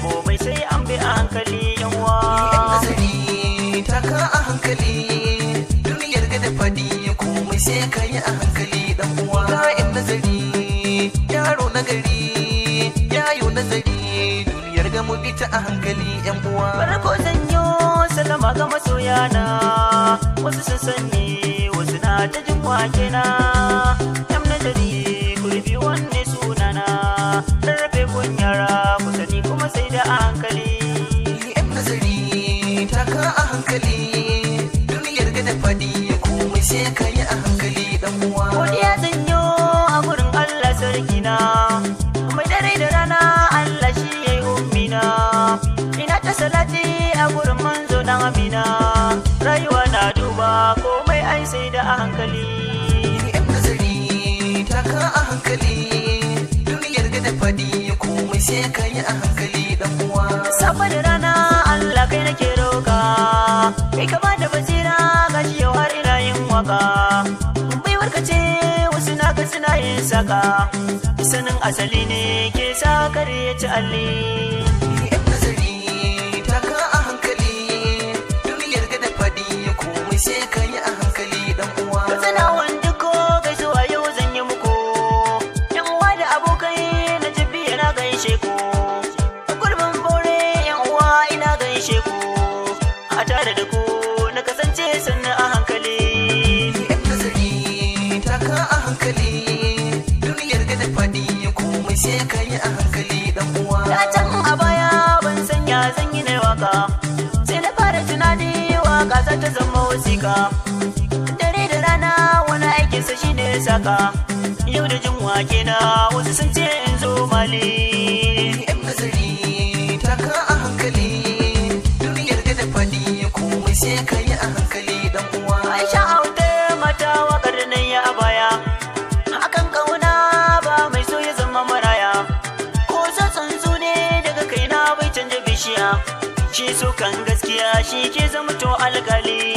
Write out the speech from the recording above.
komai sai an bi a hankali yan uwa. Yan nazari taka a hankali, duniyar ga da fadi komai sai ka yi a hankali dan uwa. Ga yan nazari yaro nagari, yayo nazari, duniyar ga mu bi ta a hankali yan uwa. Farko zan yo salama ga masoyana, wasu sun sani wasu na ta jin wake na. Yan nazari kurbi wanne sunana, rarrafe kun yara ku sani kuma sai da a hankali. Yan nazari taka a hankali, duniyar ga da fadi komai sai ka yi a hankali dan uwa. Godiya zan yo a gurin Allah sarkina, mai dare da rana Allah shi yayi ummina. Ina ta salati a gurin manzo dan Amina, rayuwa na duba komai ai sai da a hankali. Yan nazari taka a hankali, duniyar ga da fadi komai sai ka yi a hankali dan uwa. Safa da rana Allah kai nake roka, kai ka bada basira gashi yau har ina yin waka. Baiwar ka ce wasu na ga suna yin saka, sanin asali ne ke sa kare ya ci alli. Yan nazari taka a hankali, duniyar ga da fadi komai sai ka yi a hankali dan uwa. Ka tsana wanda ko gaisuwa yau zan yi muku, yan uwa da abokai na jibi yana gaishe ku. Gurbin bore yan uwa ina gaishe ku, a tare da ku na kasance sannan a hankali. Yan nazari taka a hankali, duniyar ga da fadi komai sai ka yi a hankali dan uwa. Da can a baya ban sanya zan yi na waka, sai na fara tunani waka za ta zama wasiƙa. Dare da rana wani aikinsa shi ne saka, yau da jin wake na wasu sun ce in zo mali. Yan nazari taka a hankali, duniyar ga da fadi komai sai ka yi a hankali dan uwa. Aisha auta mata wakar da nan ya baya, hakan kauna ba mai so ya zama maraya. Ko sa tsuntsu ne daga kaina bai canja bishiya, shi so kan gaskiya shi ke zama to alkali.